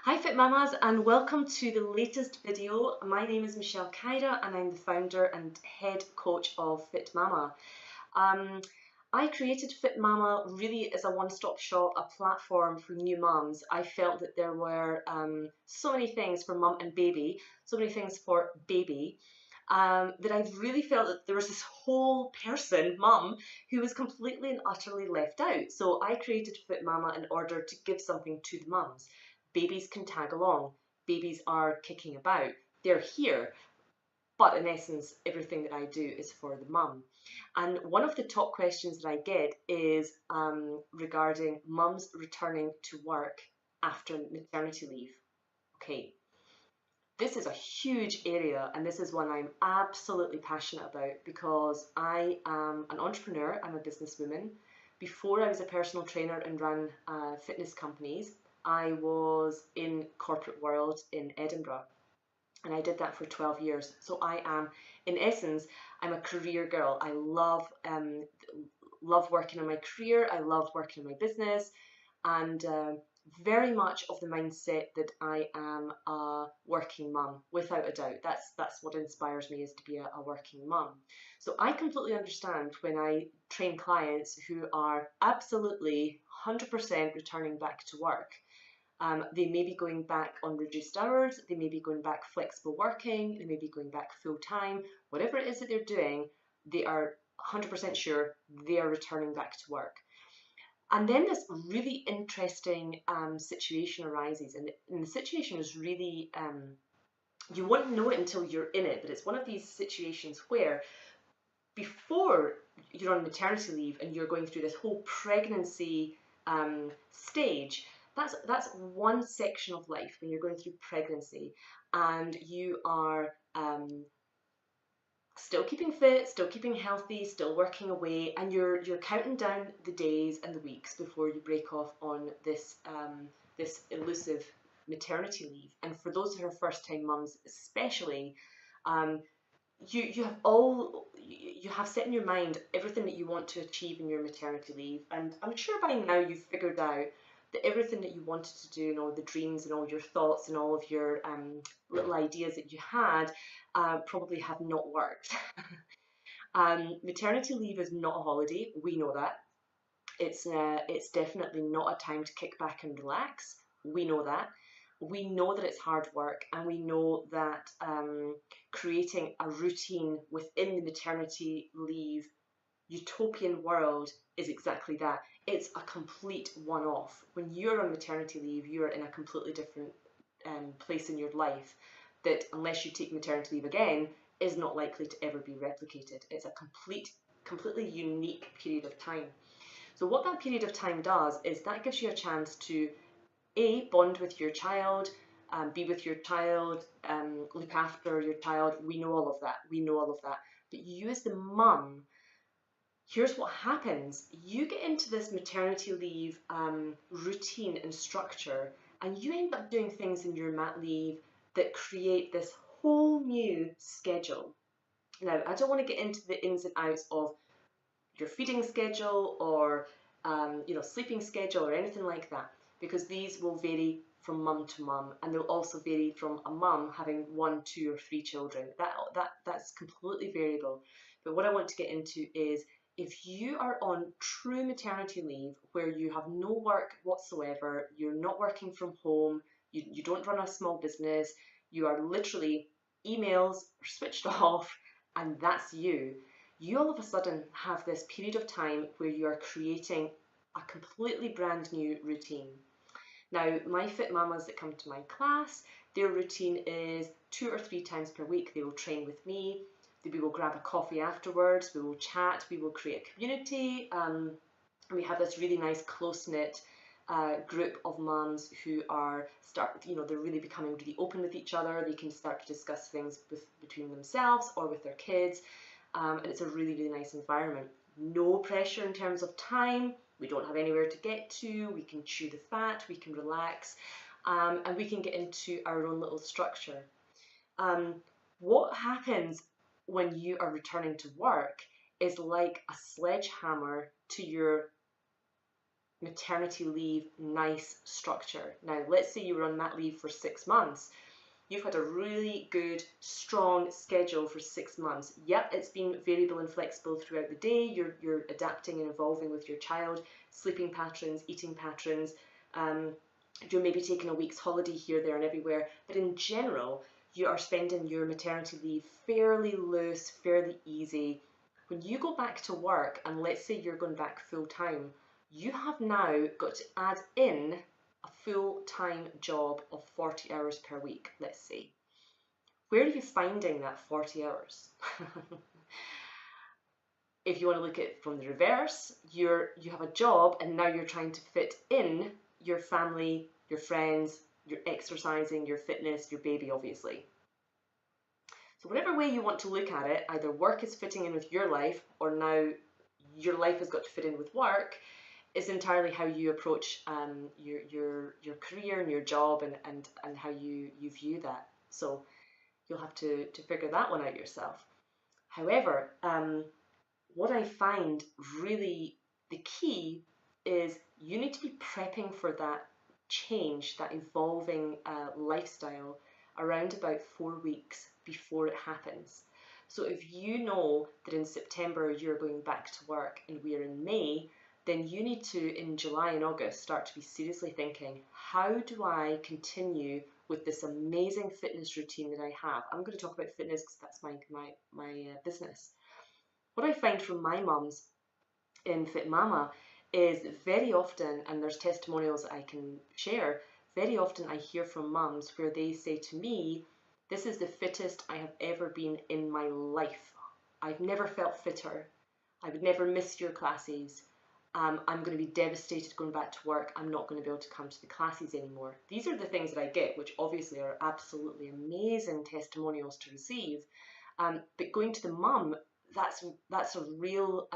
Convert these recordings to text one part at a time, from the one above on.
Hi Fit Mamas and welcome to the latest video. My name is Michelle Caira and I'm the founder and head coach of Fit Mama. Um, I created Fit Mama really as a one-stop shop, a platform for new mums. I felt that there were so many things for mum and baby, so many things for baby, that I really felt that there was this whole person, mum, who was completely and utterly left out. So I created Fit Mama in order to give something to the mums. Babies can tag along. Babies are kicking about. They're here. But in essence, everything that I do is for the mum. And one of the top questions that I get is regarding mums returning to work after maternity leave. Okay, this is a huge area, and this is one I'm absolutely passionate about because I am an entrepreneur, I'm a businesswoman. Before I was a personal trainer and ran fitness companies, I was in corporate world in Edinburgh, and I did that for 12 years. So I am, in essence, I'm a career girl. I love working on my career. I love working on my business, and very much of the mindset that I am a working mum, without a doubt. That's what inspires me, is to be a working mum. So I completely understand when I train clients who are absolutely 100% returning back to work. They may be going back on reduced hours, they may be going back flexible working, they may be going back full time. Whatever it is that they're doing, they are 100% sure they are returning back to work. And then this really interesting situation arises, and the situation is really, you won't know it until you're in it, but it's one of these situations where before you're on maternity leave and you're going through this whole pregnancy stage, that's one section of life when you're going through pregnancy and you are still keeping fit, still keeping healthy, still working away, and you're counting down the days and the weeks before you break off on this elusive maternity leave. And for those who are first time mums, especially, um, you have set in your mind everything that you want to achieve in your maternity leave, and I'm sure by now you've figured out that everything that you wanted to do and all the dreams and all your thoughts and all of your little ideas that you had probably have not worked. Maternity leave is not a holiday. We know that. It's definitely not a time to kick back and relax. We know that. We know that it's hard work, and we know that creating a routine within the maternity leave utopian world is exactly that. It's a complete one-off. When you're on maternity leave, you're in a completely different place in your life that, unless you take maternity leave again, is not likely to ever be replicated. It's a completely unique period of time. So what that period of time does is that gives you a chance to A, bond with your child, be with your child, look after your child. We know all of that. We know all of that. But you as the mum, here's what happens. You get into this maternity leave routine and structure, and you end up doing things in your mat leave that create this whole new schedule. Now, I don't want to get into the ins and outs of your feeding schedule or sleeping schedule or anything like that, because these will vary from mum to mum, and they'll also vary from a mum having one, two, or three children. That's completely variable. But what I want to get into is, if you are on true maternity leave where you have no work whatsoever, you're not working from home, you don't run a small business, you are literally, emails are switched off, and that's you all of a sudden have this period of time where you are creating a completely brand new routine. Now, my fit mamas that come to my class, their routine is 2 or 3 times per week. They will train with me. We will grab a coffee afterwards. We will chat. We will create a community. We have this really nice close-knit group of mums who they're really becoming really open with each other. They can start to discuss things between themselves or with their kids. And it's a really, really nice environment. No pressure in terms of time. We don't have anywhere to get to. We can chew the fat, we can relax, and we can get into our own little structure. Um, what happens when you are returning to work is like a sledgehammer to your maternity leave nice structure. Now, let's say you were on mat leave for 6 months. You've had a really good, strong schedule for 6 months. Yep, it's been variable and flexible throughout the day. You're adapting and evolving with your child, sleeping patterns, eating patterns. You're maybe taking a week's holiday here, there, and everywhere. But in general, you are spending your maternity leave fairly loose, fairly easy. When you go back to work, and let's say you're going back full time, you have now got to add in a full-time job of 40 hours per week, let's say. Where are you finding that 40 hours? If you want to look at it from the reverse, you have a job and now you're trying to fit in your family, your friends, your exercising, your fitness, your baby, obviously. So whatever way you want to look at it, either work is fitting in with your life or now your life has got to fit in with work, is entirely how you approach your career and your job and how you view that. So you'll have to figure that one out yourself. However, what I find really the key is you need to be prepping for that change, that evolving lifestyle around about 4 weeks before it happens. So if you know that in September you're going back to work and we're in May, then you need to, in July and August, start to be seriously thinking, how do I continue with this amazing fitness routine that I have? I'm going to talk about fitness because that's my business. What I find from my mums in Fit Mama is very often, and there's testimonials that I can share, very often I hear from mums where they say to me, this is the fittest I have ever been in my life. I've never felt fitter. I would never miss your classes. I'm going to be devastated going back to work. I'm not going to be able to come to the classes anymore. These are the things that I get, which obviously are absolutely amazing testimonials to receive. But going to the mum, that's a real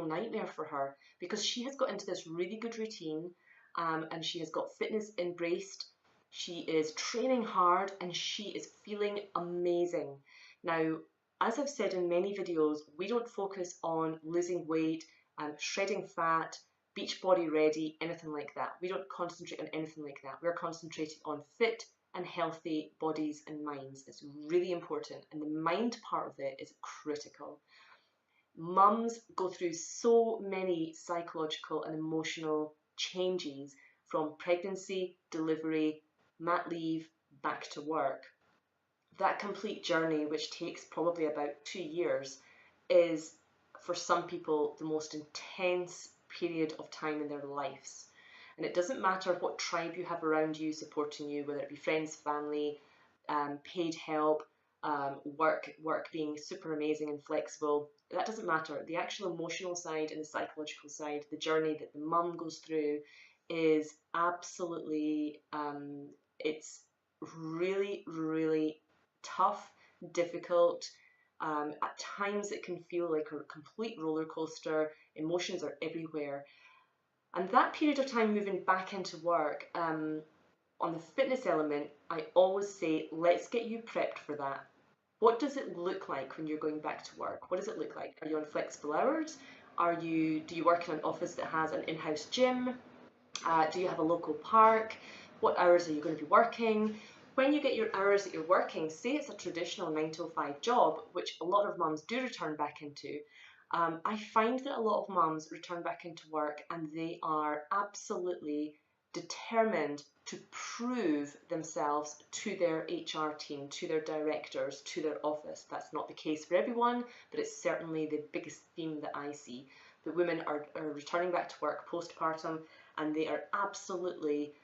nightmare for her because she has got into this really good routine, and she has got fitness embraced. She is training hard and she is feeling amazing. Now, as I've said in many videos, we don't focus on losing weight, shredding fat, beach body ready, anything like that. We don't concentrate on anything like that. We're concentrating on fit and healthy bodies and minds. It's really important, and the mind part of it is critical. Mums go through so many psychological and emotional changes from pregnancy, delivery, mat leave, back to work. That complete journey, which takes probably about 2 years, is for some people the most intense period of time in their lives. And it doesn't matter what tribe you have around you supporting you, whether it be friends, family, paid help, work being super amazing and flexible. That doesn't matter. The actual emotional side and the psychological side, the journey that the mum goes through, is absolutely it's really, really tough, difficult. At times it can feel like a complete roller coaster. Emotions are everywhere. And that period of time moving back into work, on the fitness element, I always say, let's get you prepped for that. What does it look like when you're going back to work? What does it look like? Are you on flexible hours? Do you work in an office that has an in-house gym? Do you have a local park? What hours are you going to be working? When you get your hours that you're working, say it's a traditional 9 to 5 job, which a lot of mums do return back into, I find that a lot of mums return back into work and they are absolutely determined to prove themselves to their HR team, to their directors, to their office. That's not the case for everyone, but it's certainly the biggest theme that I see. That women are returning back to work postpartum and they are absolutely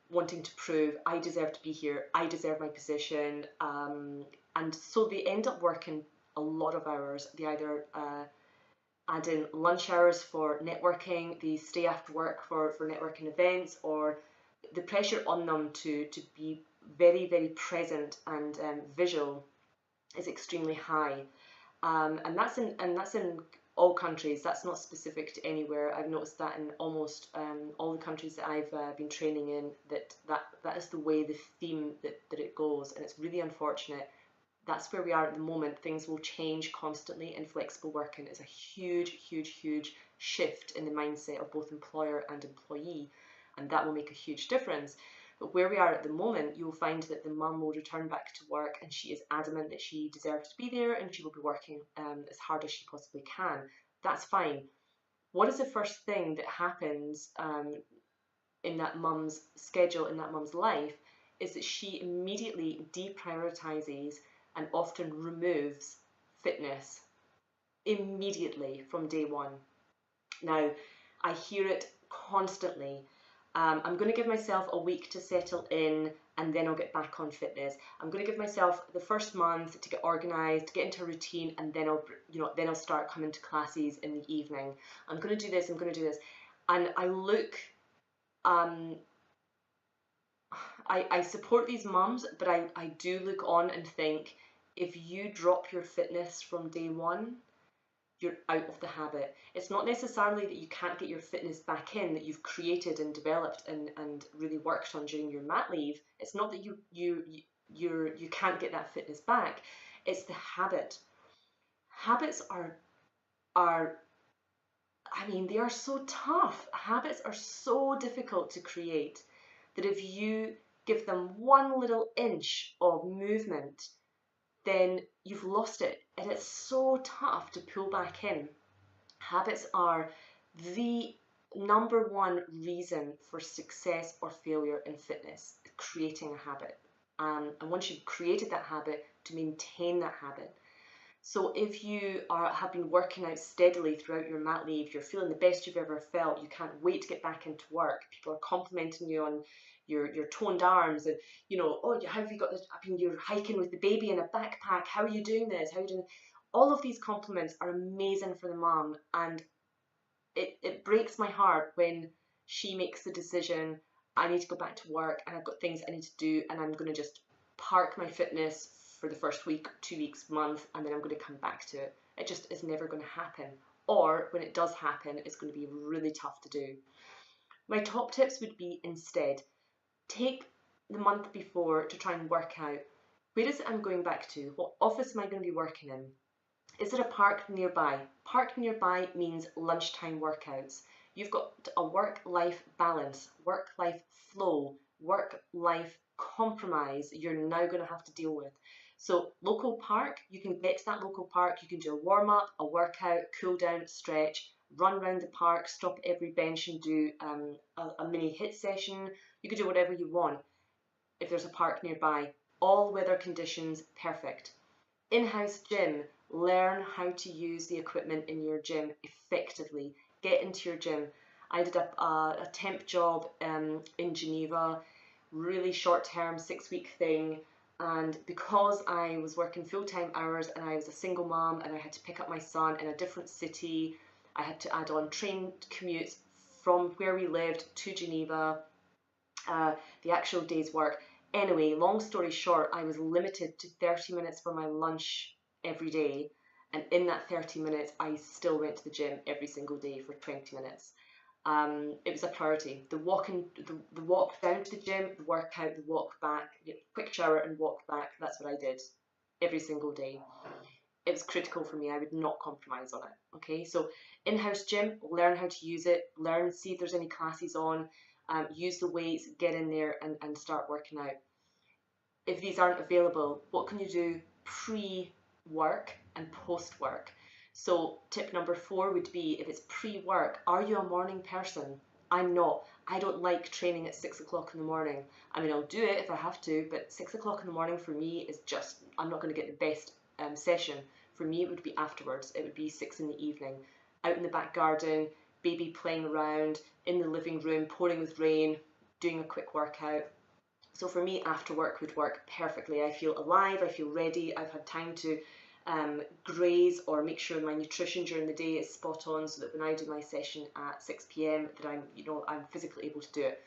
wanting to prove, I deserve to be here, I deserve my position, and so they end up working a lot of hours. They either add in lunch hours for networking, they stay after work for networking events, or the pressure on them to be very, very present and visual is extremely high. And that's in all countries. That's not specific to anywhere. I've noticed that in almost all the countries that I've been training in, that is the way, the theme that it goes, and it's really unfortunate. That's where we are at the moment. Things will change constantly, and flexible working is a huge, huge, huge shift in the mindset of both employer and employee, and that will make a huge difference. But where we are at the moment, you'll find that the mum will return back to work and she is adamant that she deserves to be there and she will be working as hard as she possibly can. That's fine. What is the first thing that happens in that mum's schedule, in that mum's life, is that she immediately deprioritizes and often removes fitness immediately from day one. Now, I hear it constantly. I'm going to give myself a week to settle in and then I'll get back on fitness. I'm going to give myself the first month to get organised, to get into a routine, and then I'll start coming to classes in the evening. I'm going to do this, I'm going to do this. And I support these mums, but I do look on and think, if you drop your fitness from day one, you're out of the habit. It's not necessarily that you can't get your fitness back in that you've created and developed and really worked on during your mat leave. It's not that you can't get that fitness back. It's the habit. Habits are I mean, they are so tough. Habits are so difficult to create that if you give them one little inch of movement, then you've lost it. And it's so tough to pull back in. Habits are the number one reason for success or failure in fitness, creating a habit. And once you've created that habit, to maintain that habit. So if you have been working out steadily throughout your mat leave, you're feeling the best you've ever felt, you can't wait to get back into work, people are complimenting you on your toned arms and, oh, how have you got this? I mean, you're hiking with the baby in a backpack, how are you doing this? How are you doing? All of these compliments are amazing for the mom, and it breaks my heart when she makes the decision, I need to go back to work and I've got things I need to do and I'm going to just park my fitness for the first week, 2 weeks, month, and then I'm going to come back to it. It just is never going to happen. Or when it does happen, it's going to be really tough to do. My top tips would be, instead, take the month before to try and work out, where is it I'm going back to? What office am I going to be working in? Is there a park nearby? Park nearby means lunchtime workouts. You've got a work-life balance, work-life flow, work-life compromise you're now going to have to deal with. So local park, you can get to that local park, you can do a warm-up, a workout, cool down, stretch, run around the park, stop at every bench and do a mini HIIT session. You can do whatever you want if there's a park nearby. All weather conditions, perfect. In-house gym, learn how to use the equipment in your gym effectively. Get into your gym. I did a temp job in Geneva, really short-term, 6-week thing, and because I was working full-time hours and I was a single mom and I had to pick up my son in a different city, I had to add on train commutes from where we lived to Geneva, the actual day's work. Anyway, long story short, I was limited to 30 minutes for my lunch every day. And in that 30 minutes, I still went to the gym every single day for 20 minutes. It was a priority. The walk down to the gym, the workout, the walk back, quick shower and walk back. That's what I did every single day. It was critical for me. I would not compromise on it. Okay, so in-house gym, learn how to use it. Learn, see if there's any classes on. Use the weights, get in there and start working out. If these aren't available, what can you do pre-work and post-work? So tip number 4 would be, if it's pre-work, are you a morning person? I'm not. I don't like training at 6 o'clock in the morning. I mean, I'll do it if I have to, but 6 o'clock in the morning for me is just, I'm not going to get the best session. For me, it would be afterwards. It would be 6 in the evening, out in the back garden, baby playing around, in the living room, pouring with rain, doing a quick workout. So for me, after work would work perfectly. I feel alive, I feel ready, I've had time to graze or make sure my nutrition during the day is spot on, so that when I do my session at 6 p.m. that I'm physically able to do it.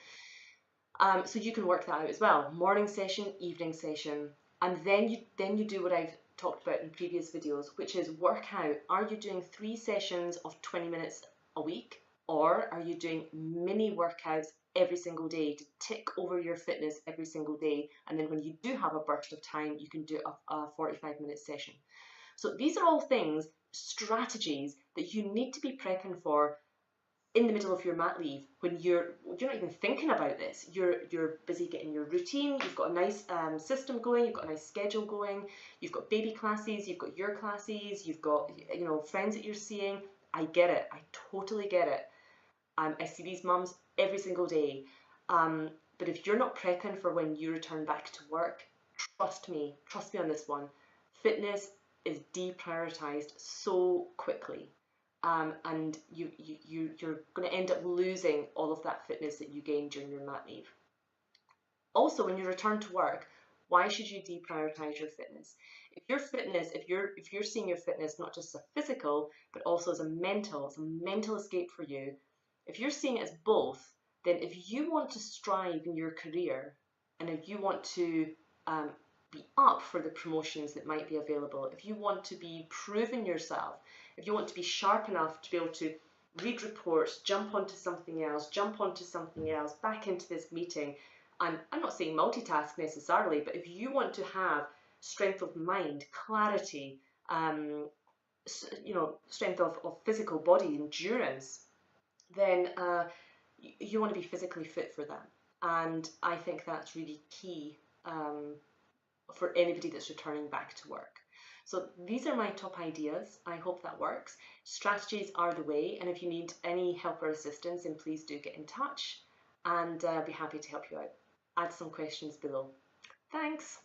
So you can work that out as well. Morning session, evening session, and then you do what I've talked about in previous videos, which is work out. Are you doing 3 sessions of 20 minutes a week, or are you doing mini workouts every single day to tick over your fitness every single day, and then when you do have a burst of time, you can do a 45-minute session? So these are all things strategies that you need to be prepping for in the middle of your mat leave, when you're not even thinking about this. You're busy getting your routine. You've got a nice system going. You've got a nice schedule going. You've got baby classes. You've got your classes. You've got, you know, friends that you're seeing. I get it. I totally get it. I see these mums every single day. But if you're not prepping for when you return back to work, trust me on this one. Fitness is deprioritized so quickly. And you're going to end up losing all of that fitness that you gained during your mat leave. Also, when you return to work, why should you deprioritize your fitness? If you're seeing your fitness not just as a physical, but also as it's a mental escape for you. If you're seeing it as both, then if you want to strive in your career, and if you want to um, be up for the promotions that might be available, if you want to be proving yourself, if you want to be sharp enough to be able to read reports, jump onto something else, back into this meeting, and I'm not saying multitask necessarily, but if you want to have strength of mind, clarity, strength of physical body endurance, then you want to be physically fit for that. And I think that's really key for anybody that's returning back to work. So these are my top ideas. I hope that works. Strategies are the way, and if you need any help or assistance, then please do get in touch, and I'll be happy to help you out. Add some questions below. Thanks.